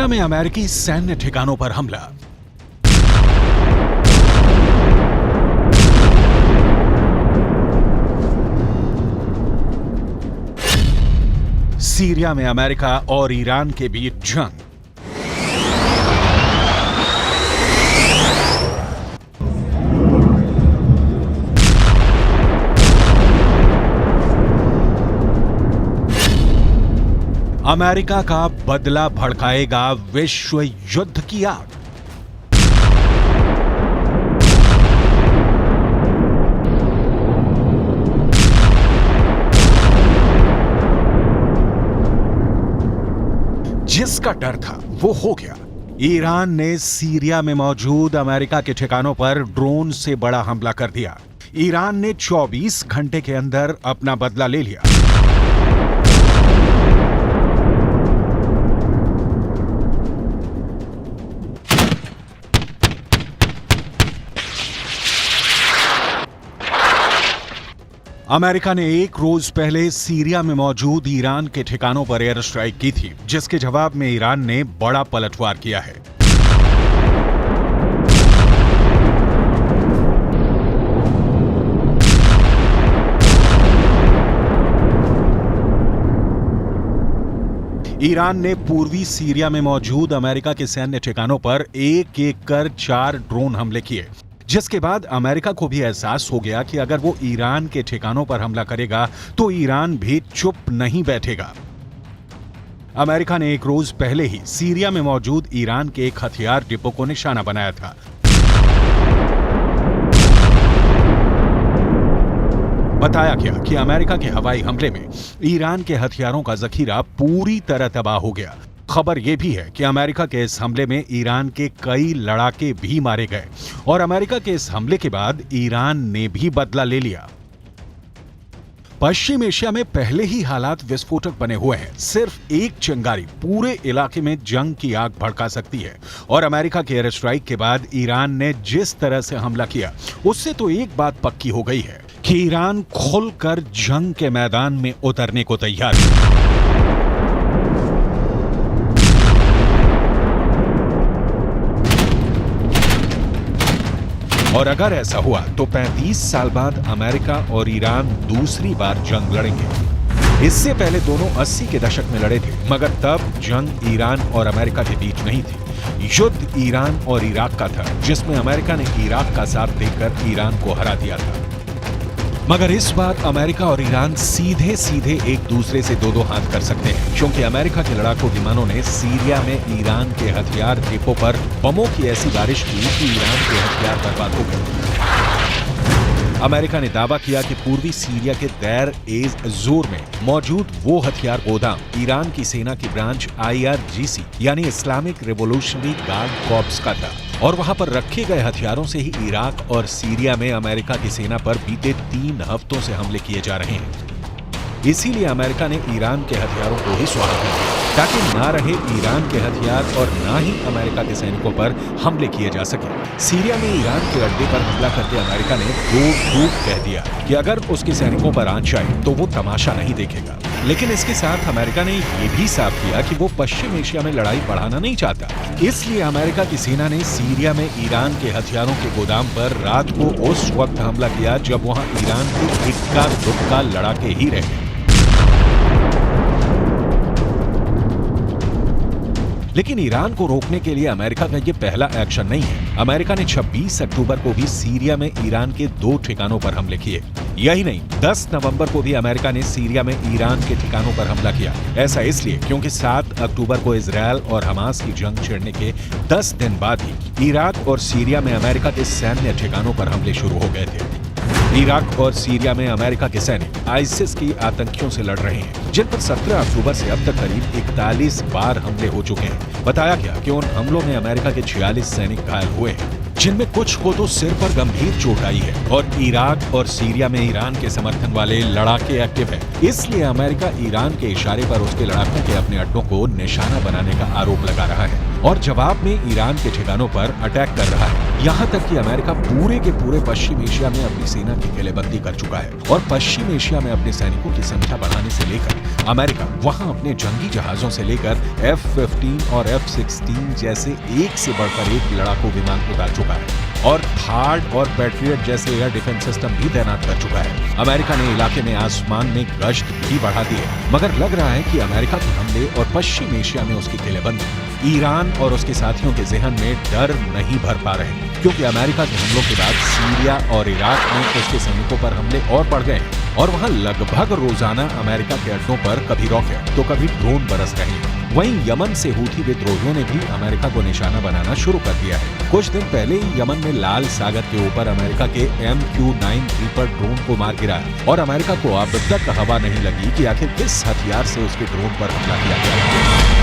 Syria में अमेरिकी सैन्य ठिकानों पर हमला। सीरिया में अमेरिका और ईरान के बीच जंग। अमेरिका का बदला भड़काएगा विश्व युद्ध की आग। जिसका डर था वो हो गया। ईरान ने सीरिया में मौजूद अमेरिका के ठिकानों पर ड्रोन से बड़ा हमला कर दिया। ईरान ने 24 घंटे के अंदर अपना बदला ले लिया। अमेरिका ने एक रोज पहले सीरिया में मौजूद ईरान के ठिकानों पर एयर स्ट्राइक की थी, जिसके जवाब में ईरान ने बड़ा पलटवार किया है। ईरान ने पूर्वी सीरिया में मौजूद अमेरिका के सैन्य ठिकानों पर एक एक कर 4 ड्रोन हमले किए, जिसके बाद अमेरिका को भी एहसास हो गया कि अगर वो ईरान के ठिकानों पर हमला करेगा तो ईरान भी चुप नहीं बैठेगा। अमेरिका ने एक रोज पहले ही सीरिया में मौजूद ईरान के एक हथियार डिपो को निशाना बनाया था। बताया गया कि अमेरिका के हवाई हमले में ईरान के हथियारों का जखीरा पूरी तरह तबाह हो गया। खबर यह भी है कि अमेरिका के इस हमले में ईरान के कई लड़ाके भी मारे गए और अमेरिका के इस हमले के बाद ईरान ने भी बदला ले लिया। पश्चिम एशिया में पहले ही हालात विस्फोटक बने हुए हैं। सिर्फ एक चिंगारी पूरे इलाके में जंग की आग भड़का सकती है और अमेरिका के एयर स्ट्राइक के बाद ईरान ने जिस तरह से हमला किया, उससे तो एक बात पक्की हो गई है कि ईरान खुलकर जंग के मैदान में उतरने को तैयार है। और अगर ऐसा हुआ तो 35 साल बाद अमेरिका और ईरान दूसरी बार जंग लड़ेंगे। इससे पहले दोनों 80 के दशक में लड़े थे, मगर तब जंग ईरान और अमेरिका के बीच नहीं थी। युद्ध ईरान और इराक का था, जिसमें अमेरिका ने इराक का साथ देकर ईरान को हरा दिया था। मगर इस बार अमेरिका और ईरान सीधे सीधे एक दूसरे से दो हाथ कर सकते हैं, क्योंकि अमेरिका के लड़ाकू विमानों ने सीरिया में ईरान के हथियार डिपो पर बमों की ऐसी बारिश की कि ईरान के हथियार बर्बाद हो गए। अमेरिका ने दावा किया कि पूर्वी सीरिया के दैर एज जोर में मौजूद वो हथियार गोदाम ईरान की सेना की ब्रांच IRGC यानी इस्लामिक रिवॉल्यूशनरी गार्ड कॉर्प्स का था और वहां पर रखे गए हथियारों से ही इराक और सीरिया में अमेरिका की सेना पर बीते 3 हफ्तों से हमले किए जा रहे हैं। इसीलिए अमेरिका ने ईरान के हथियारों को ही स्वाहा कर दिया, ताकि ना रहे ईरान के हथियार और ना ही अमेरिका के सैनिकों पर हमले किए जा सके। सीरिया में ईरान के अड्डे पर हमला करके अमेरिका ने दो कह दिया कि अगर उसके सैनिकों पर आंच आए तो वो तमाशा नहीं देखेगा। लेकिन इसके साथ अमेरिका ने ये भी साफ किया कि वो पश्चिम एशिया में लड़ाई बढ़ाना नहीं चाहता। इसलिए अमेरिका की सेना ने सीरिया में ईरान के हथियारों के गोदाम पर रात को उस वक्त हमला किया जब वहां ईरान के इक्का दुक्का लड़ाके ही रहे। लेकिन ईरान को रोकने के लिए अमेरिका का ये पहला एक्शन नहीं है। अमेरिका ने 26 अक्टूबर को भी सीरिया में ईरान के 2 ठिकानों पर हमले किए। यही नहीं, 10 नवंबर को भी अमेरिका ने सीरिया में ईरान के ठिकानों पर हमला किया। ऐसा इसलिए क्योंकि 7 अक्टूबर को इजरायल और हमास की जंग छिड़ने के 10 दिन बाद ही इराक और सीरिया में अमेरिका के सैन्य ठिकानों पर हमले शुरू हो गए थे। इराक और सीरिया में अमेरिका के सैनिक आईसिस की आतंकियों से लड़ रहे हैं, जिन पर 17 अक्टूबर से अब तक करीब 41 बार हमले हो चुके हैं। बताया गया कि उन हमलों में अमेरिका के 46 सैनिक घायल हुए हैं, जिनमें कुछ को तो सिर पर गंभीर चोट आई है। और इराक और सीरिया में ईरान के समर्थन वाले लड़ाके एक्टिव हैं। इसलिए अमेरिका ईरान के इशारे पर उसके लड़ाकों के अपने अड्डों को निशाना बनाने का आरोप लगा रहा है और जवाब में ईरान के ठिकानों पर अटैक कर रहा है। यहाँ तक कि अमेरिका पूरे के पूरे पश्चिम एशिया में अपनी सेना की किलेबंदी कर चुका है और पश्चिम एशिया में अपने सैनिकों की संख्या बढ़ाने से लेकर अमेरिका वहां अपने जंगी जहाजों से लेकर F-15 और F-16 जैसे एक से बढ़कर एक लड़ाकू विमान उतार चुका है और थार्ड और पैट्रियट जैसे एयर डिफेंस सिस्टम भी तैनात कर चुका है। अमेरिका ने इलाके में आसमान में गश्त भी बढ़ा दी है, मगर लग रहा है कि अमेरिका के हमले और पश्चिम एशिया में उसकी किलेबंदी ईरान और उसके साथियों के जहन में डर नहीं भर पा रहे, क्योंकि अमेरिका के हमलों के बाद सीरिया और इराक में उसके सैनिकों पर हमले और बढ़ गए और वहां लगभग रोजाना अमेरिका के अड्डों पर कभी रॉकेट तो कभी ड्रोन बरस रहे हैं। वहीं यमन से हूथी विद्रोहियों ने भी अमेरिका को निशाना बनाना शुरू कर दिया है। कुछ दिन पहले ही यमन में लाल सागर के ऊपर अमेरिका के MQ-9 रीपर ड्रोन को मार गिराया और अमेरिका को अब तक हवा नहीं लगी कि आखिर किस हथियार से उसके ड्रोन पर हमला किया गया।